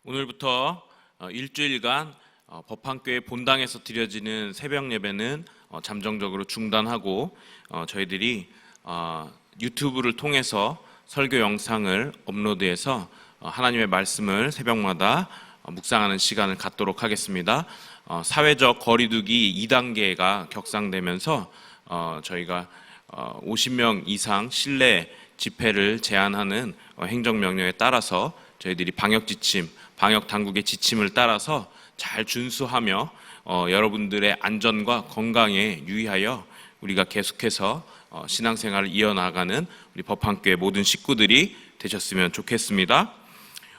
오늘부터 일주일간 법한교회 본당에서 드려지는 새벽 예배는 잠정적으로 중단하고 저희들이 유튜브를 통해서 설교 영상을 업로드해서 하나님의 말씀을 새벽마다 묵상하는 시간을 갖도록 하겠습니다. 사회적 거리두기 2단계가 격상되면서 저희가 50명 이상 실내 집회를 제한하는 행정명령에 따라서 저희들이 방역 당국의 지침을 따라서 잘 준수하며 여러분들의 안전과 건강에 유의하여 우리가 계속해서 신앙생활을 이어나가는 우리 법한교회 모든 식구들이 되셨으면 좋겠습니다.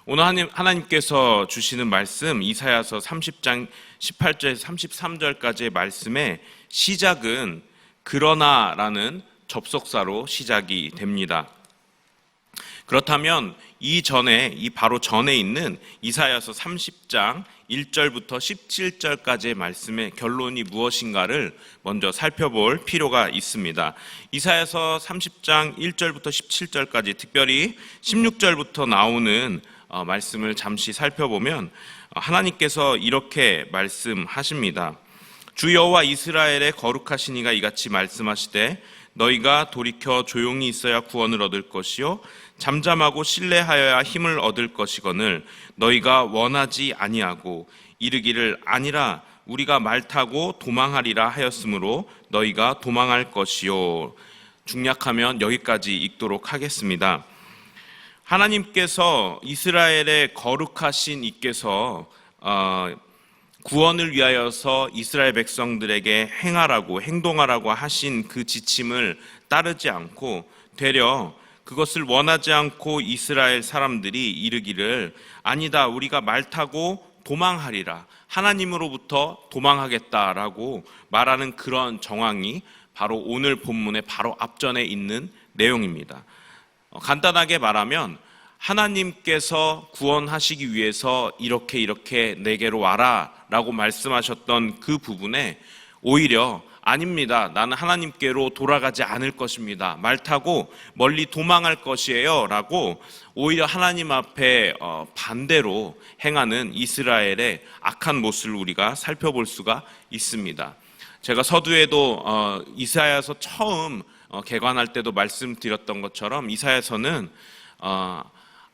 오늘 하나님께서 주시는 말씀 이사야서 30장 18절에서 33절까지의 말씀의 시작은 그러나라는 접속사로 시작이 됩니다. 그렇다면 이 바로 전에 있는 이사야서 30장 1절부터 17절까지의 말씀의 결론이 무엇인가를 먼저 살펴볼 필요가 있습니다. 이사야서 30장 1절부터 17절까지, 특별히 16절부터 나오는 말씀을 잠시 살펴보면 하나님께서 이렇게 말씀하십니다. 주 여호와 이스라엘의 거룩하신 이가 이같이 말씀하시되 너희가 돌이켜 조용히 있어야 구원을 얻을 것이요 잠잠하고 신뢰하여야 힘을 얻을 것이거늘 너희가 원하지 아니하고 이르기를 아니라 우리가 말 타고 도망하리라 하였으므로 너희가 도망할 것이요. 중략하면 여기까지 읽도록 하겠습니다. 하나님께서 이스라엘의 거룩하신 이께서 구원을 위하여서 이스라엘 백성들에게 행동하라고 하신 그 지침을 따르지 않고 되려 그것을 원하지 않고 이스라엘 사람들이 이르기를 아니다, 우리가 말 타고 도망하리라, 하나님으로부터 도망하겠다라고 말하는 그런 정황이 바로 오늘 본문의 바로 앞전에 있는 내용입니다. 간단하게 말하면 하나님께서 구원하시기 위해서 이렇게 내게로 와라 라고 말씀하셨던 그 부분에 오히려 아닙니다, 나는 하나님께로 돌아가지 않을 것입니다, 말 타고 멀리 도망할 것이에요 라고 오히려 하나님 앞에 반대로 행하는 이스라엘의 악한 모습을 우리가 살펴볼 수가 있습니다. 제가 서두에도 이사야서 처음 개관할 때도 말씀드렸던 것처럼 이사야서는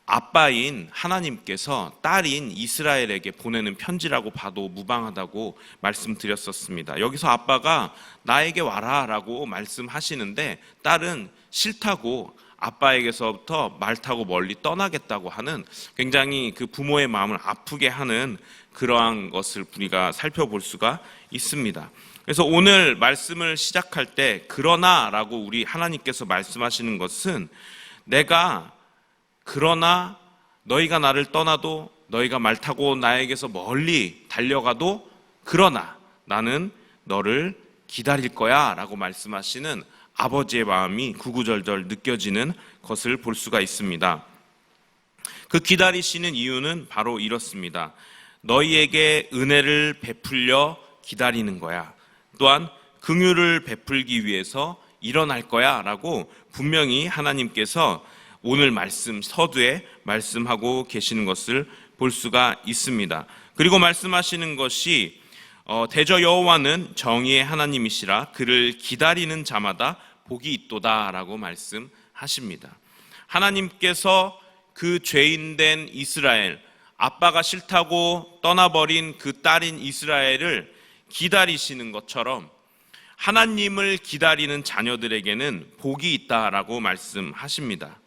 아빠인 하나님께서 딸인 이스라엘에게 보내는 편지라고 봐도 무방하다고 말씀드렸었습니다. 여기서 아빠가 나에게 와라 라고 말씀하시는데 딸은 싫다고 아빠에게서부터 말 타고 멀리 떠나겠다고 하는 굉장히 그 부모의 마음을 아프게 하는 그러한 것을 우리가 살펴볼 수가 있습니다. 그래서 오늘 말씀을 시작할 때 그러나 라고 우리 하나님께서 말씀하시는 것은 그러나 너희가 나를 떠나도 너희가 말 타고 나에게서 멀리 달려가도 그러나 나는 너를 기다릴 거야 라고 말씀하시는 아버지의 마음이 구구절절 느껴지는 것을 볼 수가 있습니다. 그 기다리시는 이유는 바로 이렇습니다. 너희에게 은혜를 베풀려 기다리는 거야. 또한 긍휼을 베풀기 위해서 일어날 거야 라고 분명히 하나님께서 오늘 말씀 서두에 말씀하고 계시는 것을 볼 수가 있습니다. 그리고 말씀하시는 것이 대저 여호와는 정의의 하나님이시라 그를 기다리는 자마다 복이 있도다 라고 말씀하십니다. 하나님께서 그 죄인된 이스라엘, 아빠가 싫다고 떠나버린 그 딸인 이스라엘을 기다리시는 것처럼 하나님을 기다리는 자녀들에게는 복이 있다라고 말씀하십니다.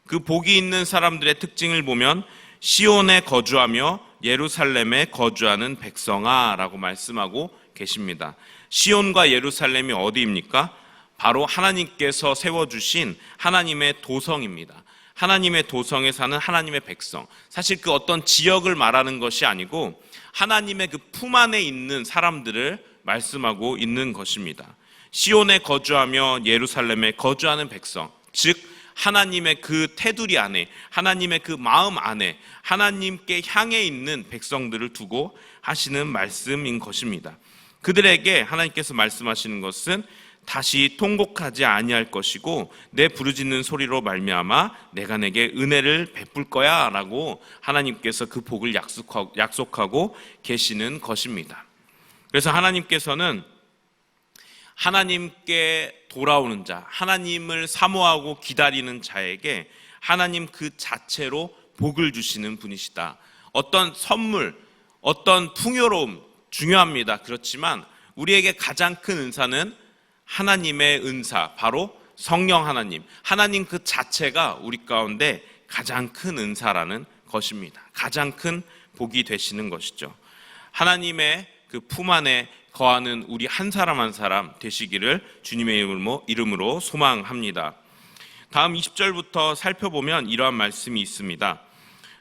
그 복이 있는 사람들의 특징을 보면 시온에 거주하며 예루살렘에 거주하는 백성아 라고 말씀하고 계십니다. 시온과 예루살렘이 어디입니까? 바로 하나님께서 세워주신 하나님의 도성입니다. 하나님의 도성에 사는 하나님의 백성, 사실 그 어떤 지역을 말하는 것이 아니고 하나님의 그 품 안에 있는 사람들을 말씀하고 있는 것입니다. 시온에 거주하며 예루살렘에 거주하는 백성, 즉 하나님의 그 테두리 안에, 하나님의 그 마음 안에 하나님께 향해 있는 백성들을 두고 하시는 말씀인 것입니다. 그들에게 하나님께서 말씀하시는 것은 다시 통곡하지 아니할 것이고 내 부르짖는 소리로 말미암아 내가 내게 은혜를 베풀 거야 라고 하나님께서 그 복을 약속하고 계시는 것입니다. 그래서 하나님께서는 하나님께 돌아오는 자, 하나님을 사모하고 기다리는 자에게 하나님 그 자체로 복을 주시는 분이시다. 어떤 선물, 어떤 풍요로움 중요합니다. 그렇지만 우리에게 가장 큰 은사는 하나님의 은사, 바로 성령 하나님, 하나님 그 자체가 우리 가운데 가장 큰 은사라는 것입니다. 가장 큰 복이 되시는 것이죠. 하나님의 그 품 안에 거하는 우리 한 사람 한 사람 되시기를 주님의 이름으로 소망합니다. 다음 20절부터 살펴보면 이러한 말씀이 있습니다.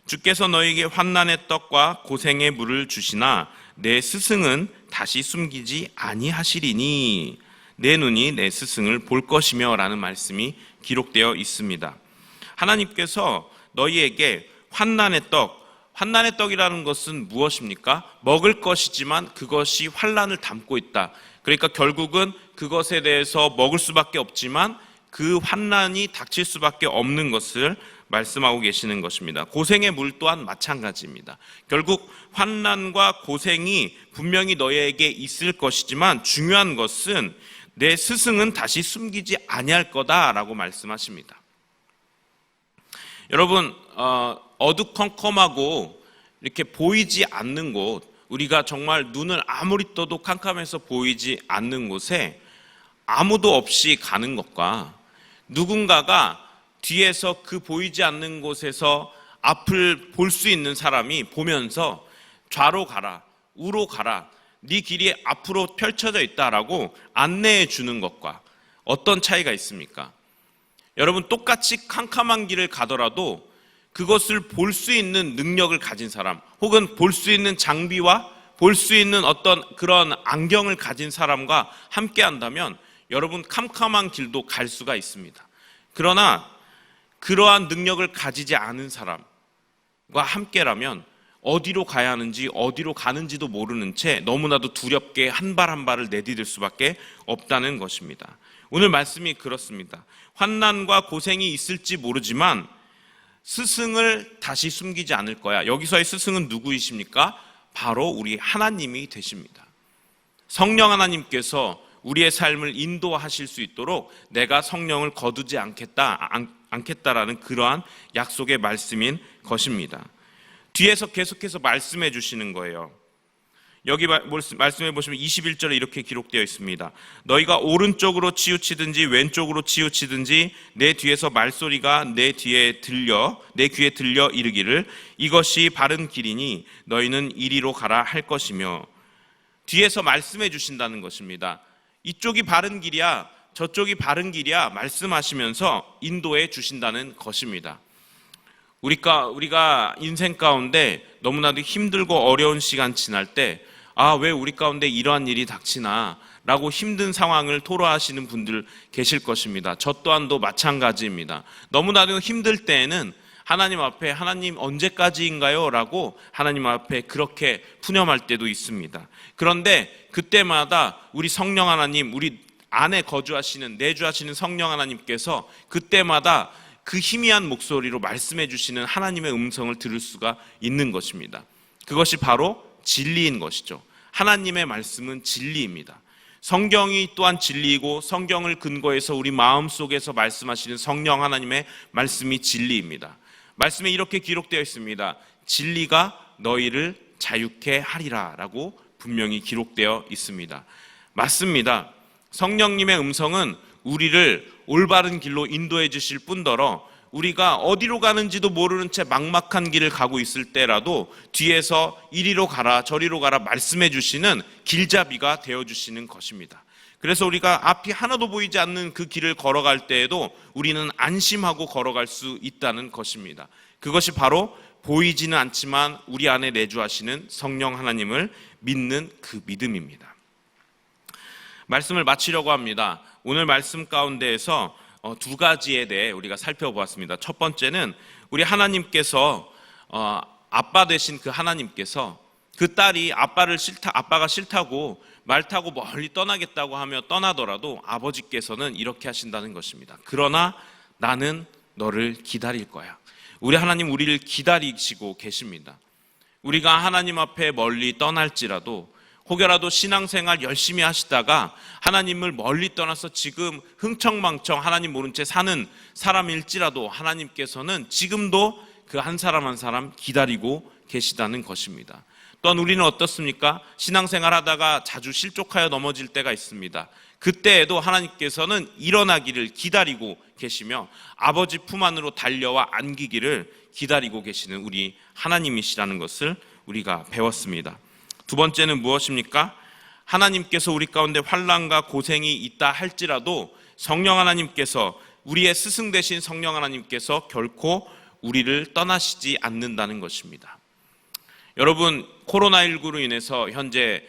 주께서 너에게 환난의 떡과 고생의 물을 주시나 내 스승은 다시 숨기지 아니하시리니 내 눈이 내 스승을 볼 것이며 라는 말씀이 기록되어 있습니다. 하나님께서 너희에게 환난의 떡이라는 것은 무엇입니까? 먹을 것이지만 그것이 환난을 담고 있다. 그러니까 결국은 그것에 대해서 먹을 수밖에 없지만 그 환난이 닥칠 수밖에 없는 것을 말씀하고 계시는 것입니다. 고생의 물 또한 마찬가지입니다. 결국 환난과 고생이 분명히 너희에게 있을 것이지만 중요한 것은 내 스승은 다시 숨기지 아니할 거다라고 말씀하십니다. 여러분, 어두컴컴하고 이렇게 보이지 않는 곳, 우리가 정말 눈을 아무리 떠도 캄캄해서 보이지 않는 곳에 아무도 없이 가는 것과 누군가가 뒤에서 그 보이지 않는 곳에서 앞을 볼 수 있는 사람이 보면서 좌로 가라, 우로 가라, 네 길이 앞으로 펼쳐져 있다라고 안내해 주는 것과 어떤 차이가 있습니까? 여러분, 똑같이 캄캄한 길을 가더라도 그것을 볼 수 있는 능력을 가진 사람, 혹은 볼 수 있는 장비와 볼 수 있는 어떤 그런 안경을 가진 사람과 함께 한다면 여러분, 캄캄한 길도 갈 수가 있습니다. 그러나 그러한 능력을 가지지 않은 사람과 함께라면 어디로 가야 하는지 어디로 가는지도 모르는 채 너무나도 두렵게 한 발 한 발을 내디딜 수밖에 없다는 것입니다. 오늘 말씀이 그렇습니다. 환난과 고생이 있을지 모르지만 스승을 다시 숨기지 않을 거야. 여기서의 스승은 누구이십니까? 바로 우리 하나님이 되십니다. 성령 하나님께서 우리의 삶을 인도하실 수 있도록 내가 성령을 거두지 않겠다라는 그러한 약속의 말씀인 것입니다. 뒤에서 계속해서 말씀해 주시는 거예요. 여기 말씀해 보시면 21절에 이렇게 기록되어 있습니다. 너희가 오른쪽으로 치우치든지 왼쪽으로 치우치든지 내 뒤에서 말소리가 내 귀에 들려 이르기를 이것이 바른 길이니 너희는 이리로 가라 할 것이며, 뒤에서 말씀해 주신다는 것입니다. 이쪽이 바른 길이야, 저쪽이 바른 길이야 말씀하시면서 인도해 주신다는 것입니다. 우리가 인생 가운데 너무나도 힘들고 어려운 시간 지날 때 왜 우리 가운데 이러한 일이 닥치나 라고 힘든 상황을 토로하시는 분들 계실 것입니다. 저 또한도 마찬가지입니다. 너무나도 힘들 때에는 하나님 앞에 하나님 언제까지인가요? 라고 하나님 앞에 그렇게 푸념할 때도 있습니다. 그런데 그때마다 우리 성령 하나님, 우리 안에 거주하시는 내주하시는 성령 하나님께서 그때마다 그 희미한 목소리로 말씀해 주시는 하나님의 음성을 들을 수가 있는 것입니다. 그것이 바로 진리인 것이죠. 하나님의 말씀은 진리입니다. 성경이 또한 진리이고 성경을 근거해서 우리 마음속에서 말씀하시는 성령 하나님의 말씀이 진리입니다. 말씀에 이렇게 기록되어 있습니다. 진리가 너희를 자유케 하리라 라고 분명히 기록되어 있습니다. 맞습니다. 성령님의 음성은 우리를 올바른 길로 인도해 주실 뿐더러 우리가 어디로 가는지도 모르는 채 막막한 길을 가고 있을 때라도 뒤에서 이리로 가라 저리로 가라 말씀해 주시는 길잡이가 되어 주시는 것입니다. 그래서 우리가 앞이 하나도 보이지 않는 그 길을 걸어갈 때에도 우리는 안심하고 걸어갈 수 있다는 것입니다. 그것이 바로 보이지는 않지만 우리 안에 내주하시는 성령 하나님을 믿는 그 믿음입니다. 말씀을 마치려고 합니다. 오늘 말씀 가운데에서 두 가지에 대해 우리가 살펴보았습니다. 첫 번째는 우리 하나님께서 아빠 되신 그 하나님께서 그 딸이 아빠가 싫다고 말 타고 멀리 떠나겠다고 하며 떠나더라도 아버지께서는 이렇게 하신다는 것입니다. 그러나 나는 너를 기다릴 거야. 우리 하나님 우리를 기다리시고 계십니다. 우리가 하나님 앞에 멀리 떠날지라도 혹여라도 신앙생활 열심히 하시다가 하나님을 멀리 떠나서 지금 흥청망청 하나님 모른 채 사는 사람일지라도 하나님께서는 지금도 그 한 사람 한 사람 기다리고 계시다는 것입니다. 또한 우리는 어떻습니까? 신앙생활 하다가 자주 실족하여 넘어질 때가 있습니다. 그때에도 하나님께서는 일어나기를 기다리고 계시며 아버지 품 안으로 달려와 안기기를 기다리고 계시는 우리 하나님이시라는 것을 우리가 배웠습니다. 두 번째는 무엇입니까? 하나님께서 우리 가운데 환난과 고생이 있다 할지라도 성령 하나님께서, 우리의 스승 되신 성령 하나님께서 결코 우리를 떠나시지 않는다는 것입니다. 여러분, 코로나19로 인해서 현재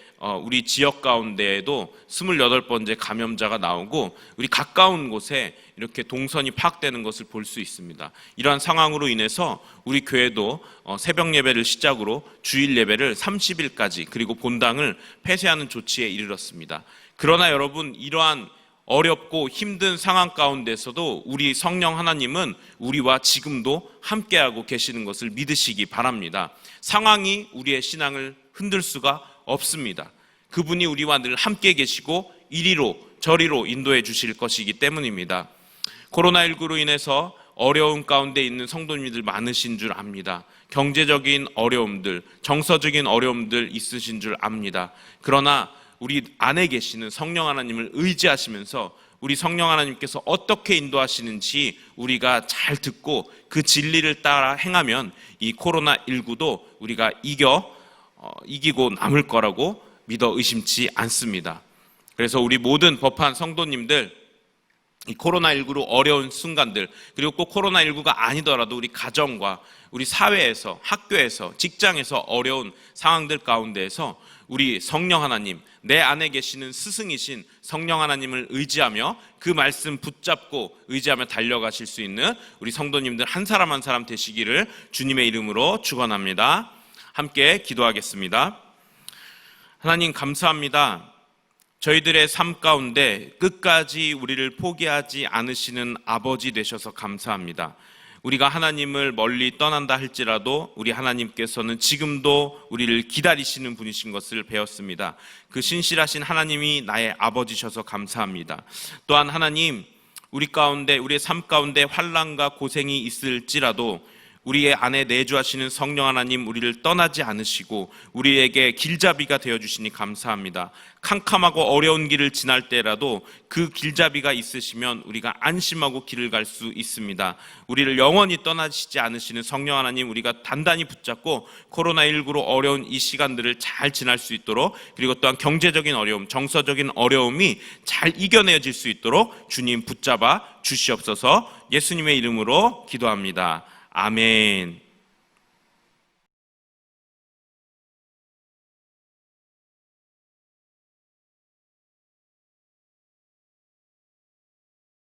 우리 지역 가운데에도 28번째 감염자가 나오고 우리 가까운 곳에 이렇게 동선이 파악되는 것을 볼 수 있습니다. 이러한 상황으로 인해서 우리 교회도 새벽 예배를 시작으로 주일 예배를 30일까지 그리고 본당을 폐쇄하는 조치에 이르렀습니다. 그러나 여러분, 이러한 어렵고 힘든 상황 가운데서도 우리 성령 하나님은 우리와 지금도 함께하고 계시는 것을 믿으시기 바랍니다. 상황이 우리의 신앙을 흔들 수가 없습니다. 그분이 우리와 늘 함께 계시고 이리로 저리로 인도해 주실 것이기 때문입니다. 코로나19로 인해서 어려움 가운데 있는 성도님들 많으신 줄 압니다. 경제적인 어려움들, 정서적인 어려움들 있으신 줄 압니다. 그러나 우리 안에 계시는 성령 하나님을 의지하시면서 우리 성령 하나님께서 어떻게 인도하시는지 우리가 잘 듣고 그 진리를 따라 행하면 이 코로나19도 우리가 이기고 남을 거라고 믿어 의심치 않습니다. 그래서 우리 모든 법한 성도님들, 이 코로나19로 어려운 순간들, 그리고 꼭 코로나19가 아니더라도 우리 가정과 우리 사회에서, 학교에서, 직장에서 어려운 상황들 가운데에서 우리 성령 하나님, 내 안에 계시는 스승이신 성령 하나님을 의지하며 그 말씀 붙잡고 의지하며 달려가실 수 있는 우리 성도님들 한 사람 한 사람 되시기를 주님의 이름으로 축원합니다. 함께 기도하겠습니다. 하나님 감사합니다. 저희들의 삶 가운데 끝까지 우리를 포기하지 않으시는 아버지 되셔서 감사합니다. 우리가 하나님을 멀리 떠난다 할지라도 우리 하나님께서는 지금도 우리를 기다리시는 분이신 것을 배웠습니다. 그 신실하신 하나님이 나의 아버지셔서 감사합니다. 또한 하나님, 우리 가운데, 우리의 삶 가운데 환난과 고생이 있을지라도 우리의 안에 내주하시는 성령 하나님 우리를 떠나지 않으시고 우리에게 길잡이가 되어주시니 감사합니다. 캄캄하고 어려운 길을 지날 때라도 그 길잡이가 있으시면 우리가 안심하고 길을 갈 수 있습니다. 우리를 영원히 떠나시지 않으시는 성령 하나님 우리가 단단히 붙잡고 코로나19로 어려운 이 시간들을 잘 지날 수 있도록, 그리고 또한 경제적인 어려움, 정서적인 어려움이 잘 이겨내질 수 있도록 주님 붙잡아 주시옵소서. 예수님의 이름으로 기도합니다. 아멘.